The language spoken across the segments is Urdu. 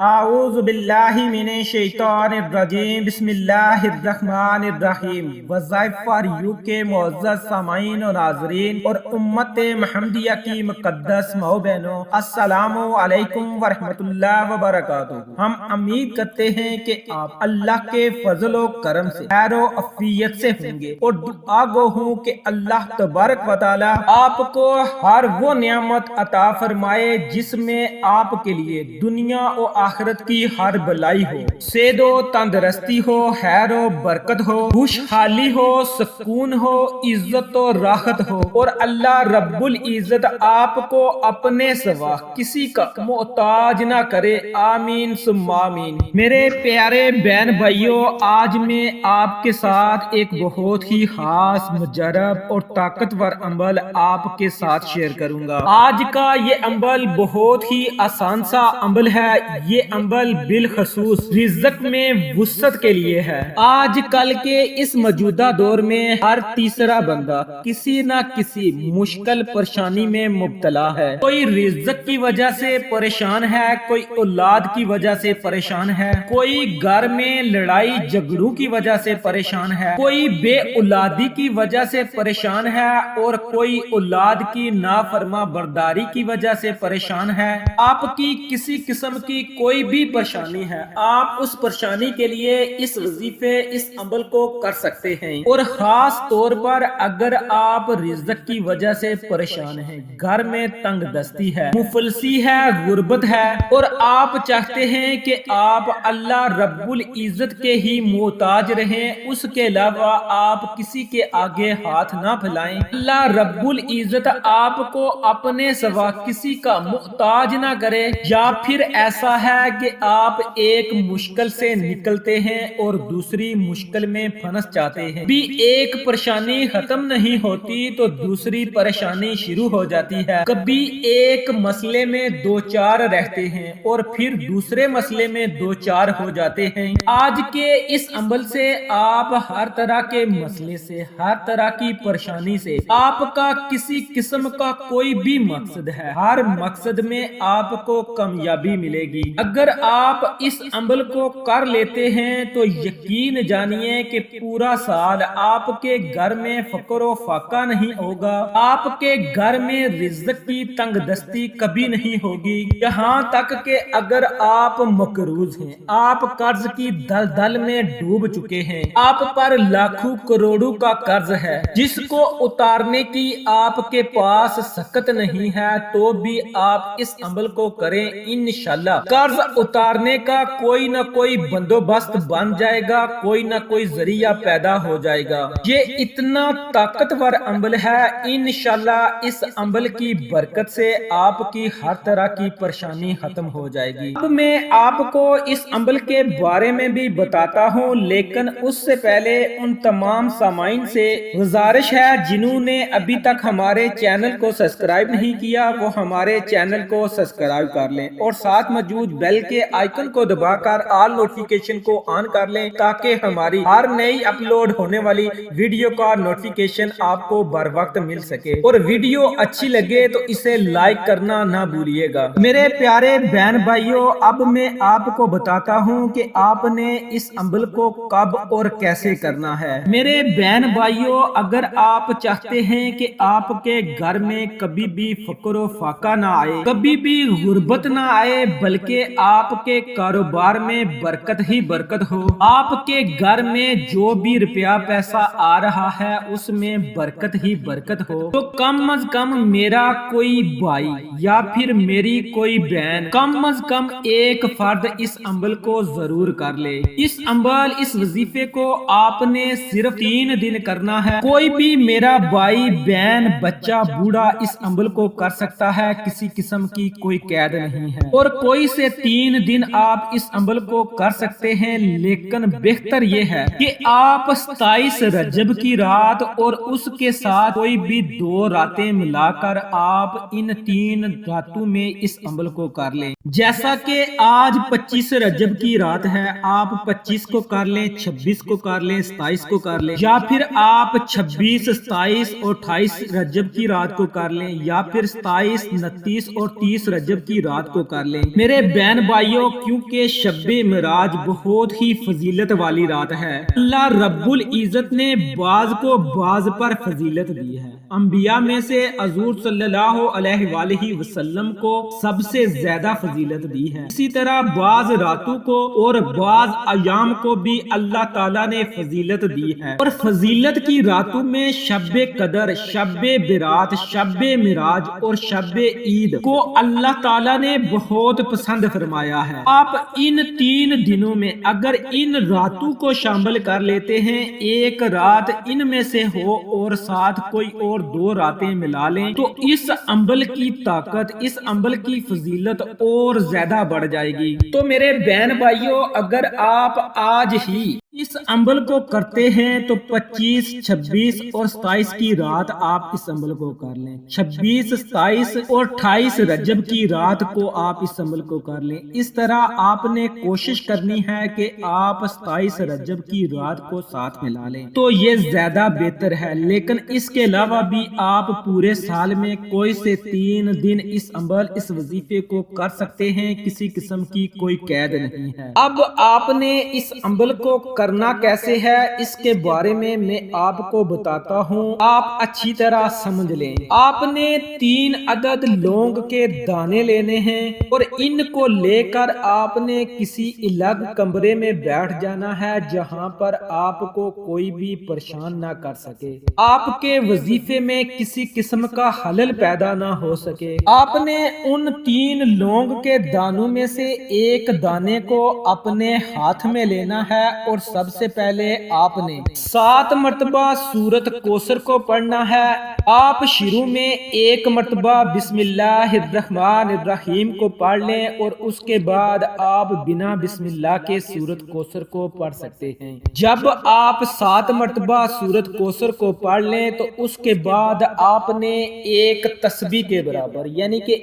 اعوذ باللہ من الشیطان الرجیم بسم اللہ الرحمن الرحیم۔ وظائف فار یو کے معزز سامعین و ناظرین اور امت محمدیہ کی مقدس ماؤ بہنوں، السلام علیکم ورحمۃ اللہ وبرکاتہ۔ ہم امید کرتے ہیں کہ آپ اللہ کے فضل و کرم سے خیر و عافیت سے ہوں گے اور دعا گو ہوں کہ اللہ تبارک و تعالی آپ کو ہر وہ نعمت عطا فرمائے جس میں آپ کے لیے دنیا و آخرت کی ہر بلائی ہو، صحت و تندرستی ہو، خیر و برکت ہو، خوشحالی ہو، سکون ہو، عزت و راحت ہو، اور اللہ رب العزت آپ کو اپنے سوا کسی کا محتاج نہ کرے، آمین ثم آمین۔ میرے پیارے بہن بھائیوں، آج میں آپ کے ساتھ ایک بہت ہی خاص، مجرب اور طاقتور عمل آپ کے ساتھ شیئر کروں گا۔ آج کا یہ عمل بہت ہی آسان سا عمل ہے۔ یہ عمل بالخصوص رزق میں وسعت کے لیے ہے۔ آج کل کے اس موجودہ دور میں ہر تیسرا بندہ کسی نہ کسی مشکل پریشانی میں مبتلا ہے۔ کوئی رزق کی وجہ سے پریشان ہے، کوئی اولاد کی وجہ سے پریشان ہے، کوئی گھر میں لڑائی جھگڑوں کی وجہ سے پریشان ہے، کوئی بے اولادی کی وجہ سے پریشان ہے، اور کوئی اولاد کی نافرما برداری کی وجہ سے پریشان ہے۔ آپ کی کسی قسم کی کوئی بھی پریشانی ہے، آپ اس پریشانی کے لیے اس وظیفے، اس عمل کو کر سکتے ہیں۔ اور خاص طور پر اگر آپ رزق کی وجہ سے پریشان ہیں، گھر میں تنگ دستی ہے، مفلسی ہے، غربت ہے، اور آپ چاہتے ہیں کہ آپ اللہ رب العزت کے ہی محتاج رہیں، اس کے علاوہ آپ کسی کے آگے ہاتھ نہ پھیلائیں، اللہ رب العزت آپ کو اپنے سوا کسی کا محتاج نہ کرے، یا پھر ایسا ہے کہ آپ ایک مشکل سے نکلتے ہیں اور دوسری مشکل میں پھنس جاتے ہیں، بھی ایک پریشانی ختم نہیں ہوتی تو دوسری پریشانی شروع ہو جاتی ہے، کبھی ایک مسئلے میں دو چار رہتے ہیں اور پھر دوسرے مسئلے میں دو چار ہو جاتے ہیں۔ آج کے اس عمل سے آپ ہر طرح کے مسئلے سے، ہر طرح کی پریشانی سے، آپ کا کسی قسم کا کوئی بھی مقصد ہے، ہر مقصد میں آپ کو کامیابی ملے گی۔ اگر آپ اس عمل کو کر لیتے ہیں تو یقین جانیے کہ پورا سال آپ کے گھر میں فقر و فاقہ نہیں ہوگا، آپ کے گھر میں رزق کی تنگ دستی کبھی نہیں ہوگی، یہاں تک کہ اگر آپ مقروض ہیں، آپ قرض کی دلدل میں ڈوب چکے ہیں، آپ پر لاکھوں کروڑوں کا قرض ہے جس کو اتارنے کی آپ کے پاس سکت نہیں ہے، تو بھی آپ اس عمل کو کریں، انشاءاللہ قرض اتارنے کا کوئی نہ کوئی بندوبست بن جائے گا، کوئی نہ کوئی ذریعہ پیدا ہو جائے گا۔ یہ اتنا طاقتور عمل ہے، انشاءاللہ اس عمل کی برکت سے آپ کی ہر طرح کی پریشانی ختم ہو جائے گی۔ اب میں آپ کو اس عمل کے بارے میں بھی بتاتا ہوں، لیکن اس سے پہلے ان تمام سامعین سے گزارش ہے جنہوں نے ابھی تک ہمارے چینل کو سبسکرائب نہیں کیا، وہ ہمارے چینل کو سبسکرائب کر لیں اور ساتھ موجود بیل کے آئیکن کو دبا کر آل نوٹیفیکیشن کو آن کر لیں تاکہ ہماری ہر نئی اپلوڈ ہونے والی ویڈیو کا نوٹیفیکیشن آپ کو بر وقت مل سکے، اور ویڈیو اچھی لگے تو اسے لائک کرنا نہ بھولیے گا۔ میرے پیارے بہن بھائیوں، اب میں آپ کو بتاتا ہوں کہ آپ نے اس عمل کو کب اور کیسے کرنا ہے۔ میرے بہن بھائیوں، اگر آپ چاہتے ہیں کہ آپ کے گھر میں کبھی بھی فقر و فاقہ نہ آئے، کبھی بھی غربت نہ آئے، بلکہ آپ کے کاروبار میں برکت ہی برکت ہو، آپ کے گھر میں جو بھی روپیہ پیسہ آ رہا ہے اس میں برکت ہی برکت ہو، تو کم از کم میرا کوئی بھائی یا پھر میری کوئی بہن، کم از کم ایک فرد اس عمل کو ضرور کر لے۔ اس عمل، اس وظیفے کو آپ نے صرف 3 دن کرنا ہے۔ کوئی بھی میرا بھائی، بہن، بچہ، بوڑھا اس عمل کو کر سکتا ہے، کسی قسم کی کوئی قید نہیں ہے، اور کوئی سے 3 دن آپ اس عمل کو کر سکتے ہیں، لیکن بہتر یہ ہے کہ آپ 27 رجب کی رات اور اس کے ساتھ کوئی بھی 2 راتیں ملا کر آپ ان 3 راتوں میں اس عمل کو کر لیں۔ جیسا کہ آج 25 رجب کی رات ہے، آپ 25 کو کر لیں، 26 کو کر لیں، 27 کو کر لیں، یا پھر آپ 26، 27 اور 28 رجب کی رات کو کر لیں، یا پھر 27، 29 اور 30 رجب کی رات کو کر لیں۔ میرے بہن بھائیوں، کیونکہ شب معراج بہت ہی فضیلت والی رات ہے، اللہ رب العزت نے بعض کو بعض پر فضیلت دی ہے۔ انبیاء میں سے حضور صلی اللہ علیہ وآلہ وسلم کو سب سے زیادہ فضیلت دی ہے۔ اسی طرح بعض راتوں کو اور بعض ایام کو بھی اللہ تعالیٰ نے فضیلت دی ہے، اور فضیلت کی راتوں میں شب قدر، شب برات، شب معراج اور شب عید کو اللہ تعالیٰ نے بہت پسند فرمایا ہے۔ آپ ان 3 دنوں میں اگر ان راتوں کو شامل کر لیتے ہیں، ایک رات ان میں سے ہو اور ساتھ کوئی اور 2 راتیں ملا لیں، تو اس عمل کی طاقت، اس عمل کی فضیلت اور زیادہ بڑھ جائے گی۔ تو میرے بہن بھائیوں، اگر آپ آج ہی اس عمل کو کرتے ہیں تو 25، 26 اور 27 کی رات آپ اس عمل کو کر لیں۔ 26، 27 اور 28 رجب کی رات کو آپ اس عمل کو کر لیں۔ اس طرح آپ نے کوشش کرنی ہے کہ آپ 27 رجب کی رات کو ساتھ ملا لیں، تو یہ زیادہ بہتر ہے۔ لیکن اس کے علاوہ بھی آپ پورے سال میں کوئی سے 3 دن اس عمل، اس وظیفے کو کر سکتے ہیں، کسی قسم کی کوئی قید نہیں ہے۔ اب آپ نے اس عمل کو کرنا کیسے ہے، اس کے بارے میں آپ کو بتاتا ہوں، آپ اچھی طرح سمجھ لیں۔ آپ نے 3 عدد لونگ کے دانے لینے ہیں اور ان کو لے کر آپ نے کسی الگ کمرے میں بیٹھ جانا ہے جہاں پر آپ کو کوئی بھی پریشان نہ کر سکے، آپ کے وظیفے میں کسی قسم کا خلل پیدا نہ ہو سکے۔ آپ نے ان 3 لونگ کے دانوں میں سے ایک دانے کو اپنے ہاتھ میں لینا ہے اور سب سے پہلے آپ نے 7 مرتبہ سورت کوثر کو پڑھنا ہے۔ آپ شروع میں 1 مرتبہ بسم اللہ الرحمن الرحیم کو پڑھ لیں اور اس کے بعد آپ بنا بسم اللہ کے سورت کوثر کو پڑھ سکتے ہیں۔ جب آپ 7 مرتبہ سورت کوثر کو پڑھ لیں تو اس کے بعد آپ نے ایک تسبیح کے برابر یعنی کہ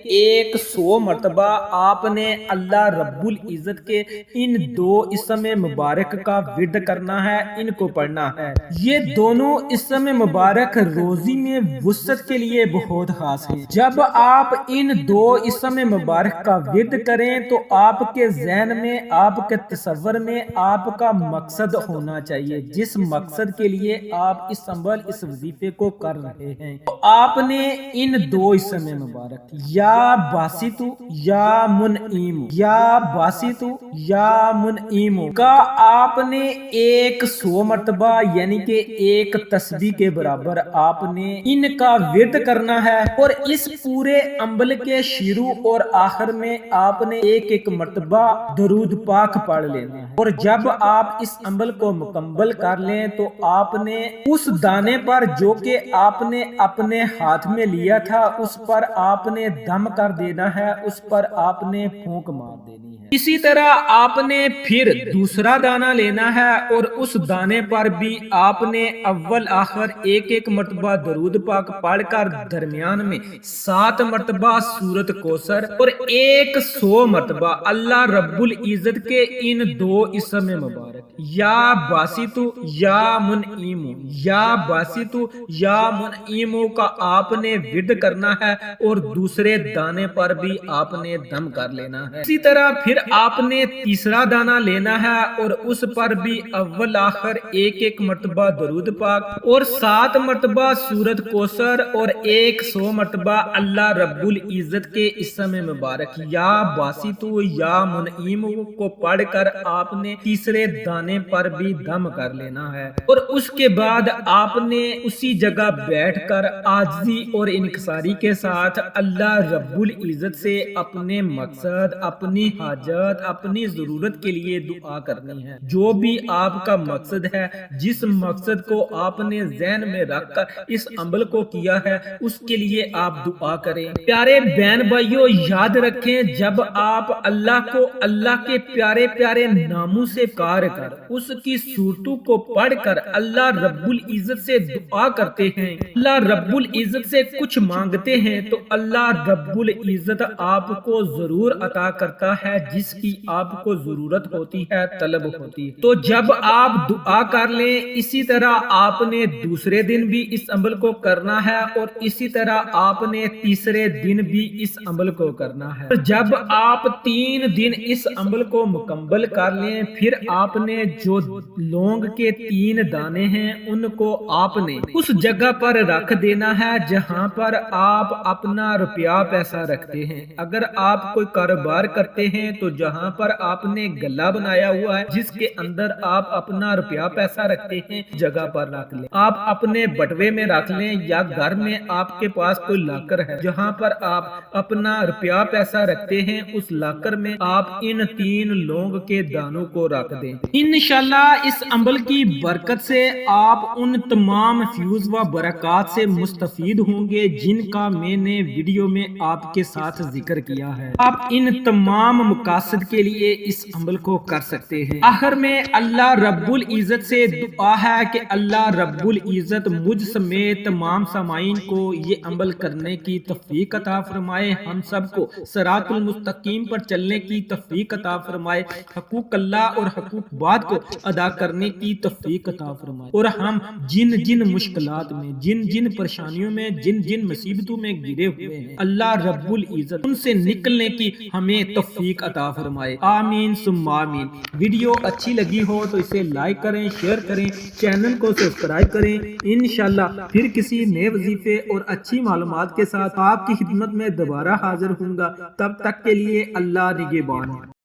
100 مرتبہ آپ نے اللہ رب العزت کے ان 2 اسم مبارک کا ورد کرنا ہے، ان کو پڑھنا ہے۔ یہ دونوں اسم مبارک روزی میں وسعت کے لیے بہت خاص ہیں۔ جب آپ ان 2 اسم مبارک کا ورد کریں تو آپ کے ذہن میں، آپ کے تصور میں آپ کا مقصد ہونا چاہیے، جس مقصد کے لیے آپ اس عمل، اس وظیفے کو کر رہے ہیں۔ تو آپ نے ان 2 اسم مبارک یا باسطو یا منعیم، یا باسطو یا منعیم کا آپ نے 100 مرتبہ یعنی کہ ایک تسبیح کے برابر آپ نے ان کا ورد کرنا ہے، اور اس پورے عمل کے شروع اور آخر میں آپ نے ایک مرتبہ درود پاک پڑھ لینا ہے۔ اور جب آپ اس عمل کو مکمل کر لیں تو آپ نے اس دانے پر جو کہ آپ نے اپنے ہاتھ میں لیا تھا اس پر آپ نے دم کر دینا ہے، اس پر آپ نے پھونک مار دینی ہے۔ اسی طرح آپ نے پھر دوسرا دانہ لینا ہے اور اس دانے پر بھی آپ نے اول آخر ایک مرتبہ درود پاک پڑھ کر درمیان میں 7 مرتبہ سورت کوثر اور 100 مرتبہ اللہ رب العزت کے ان 2 اسم مبارک یا باسطو یا منعیم، یا باسطو یا منعیم کا آپ نے ورد کرنا ہے اور دوسرے دانے پر بھی آپ نے دم کر لینا ہے۔ اسی طرح پھر آپ نے تیسرا دانہ لینا ہے اور اس پر بھی اول آخر ایک مرتبہ درود پاک اور 7 مرتبہ سورت کوثر اور 100 مرتبہ اللہ رب العزت کے اسم مبارک یا باسطو یا منعیم کو پڑھ کر آپ نے تیسرے دانے پر بھی دم کر لینا ہے، اور اس کے بعد آپ نے اسی جگہ بیٹھ کر عاجزی اور انکساری کے ساتھ اللہ رب العزت سے اپنے مقصد، اپنی حاجت، اپنی ضرورت کے لیے دعا کرنی ہے۔ جو بھی آپ کا مقصد ہے، جس مقصد کو آپ نے ذہن میں رکھ کر اس عمل کو کیا ہے، اس کے لیے آپ دعا کریں۔ پیارے بہن بھائیوں، یاد رکھیں جب آپ اللہ کو اللہ کے پیارے پیارے ناموں سے پکار کر اس کی صورتوں کو پڑھ کر اللہ رب العزت سے دعا کرتے ہیں، اللہ رب العزت سے کچھ مانگتے ہیں تو اللہ رب العزت آپ کو ضرور عطا کرتا ہے جس کی آپ کو ضرورت ہوتی ہے، طلب ہوتی ہے۔ تو جب آپ دعا کر لیں اسی طرح آپ نے دوسرے دن بھی اس عمل کو کرنا ہے اور اسی طرح آپ نے تیسرے دن بھی اس عمل کو کرنا ہے۔ جب آپ 3 دن اس عمل کو مکمل کر لیں پھر آپ نے جو لونگ کے 3 دانے ہیں ان کو آپ نے اس جگہ پر رکھ دینا ہے جہاں پر آپ اپنا روپیہ پیسہ رکھتے ہیں۔ اگر آپ کوئی کاروبار کرتے ہیں تو جہاں پر آپ نے گلا بنایا ہوا ہے جس کے اندر آپ اپنا روپیہ پیسہ رکھتے ہیں جگہ پر رکھ لیں۔ آپ اپنے بٹوے میں رکھ لیں یا گھر میں آپ کے پاس کوئی لاکر ہے جہاں پر آپ اپنا روپیہ پیسہ رکھتے ہیں اس لاکر میں آپ ان 3 لونگ کے دانوں کو رکھ دیں۔ انشاءاللہ اس عمل کی برکت سے آپ ان تمام فیوز و برکات سے مستفید ہوں گے جن کا میں نے ویڈیو میں آپ کے ساتھ ذکر کیا ہے۔ آپ ان تمام مقاصد کے لیے اس عمل کو کر سکتے ہیں۔ آخر میں اللہ رب العزت سے دعا ہے کہ اللہ رب العزت مجھ سمیت تمام سامعین کو یہ عمل کرنے کی توفیق عطا فرمائے، ہم سب کو صراط المستقیم پر چلنے کی توفیق عطا فرمائے، حقوق اللہ اور حقوق بعد کو ادا کرنے کی توفیق عطا فرمائے، اور ہم جن جن مشکلات میں، جن جن پریشانیوں میں، جن جن مصیبتوں میں گرے ہوئے ہیں اللہ رب العزت ان سے نکلنے کی ہمیں توفیق عطا فرمائے، آمین ثم آمین۔ ویڈیو اچھی لگی ہو تو اسے لائک کریں، شیئر کریں، چینل کو سبسکرائب کریں۔ انشاءاللہ پھر کسی نئے وظیفے اور اچھی معلومات کے ساتھ آپ کی خدمت میں دوبارہ حاضر ہوں گا، تب تک کے لیے اللہ نگہبان۔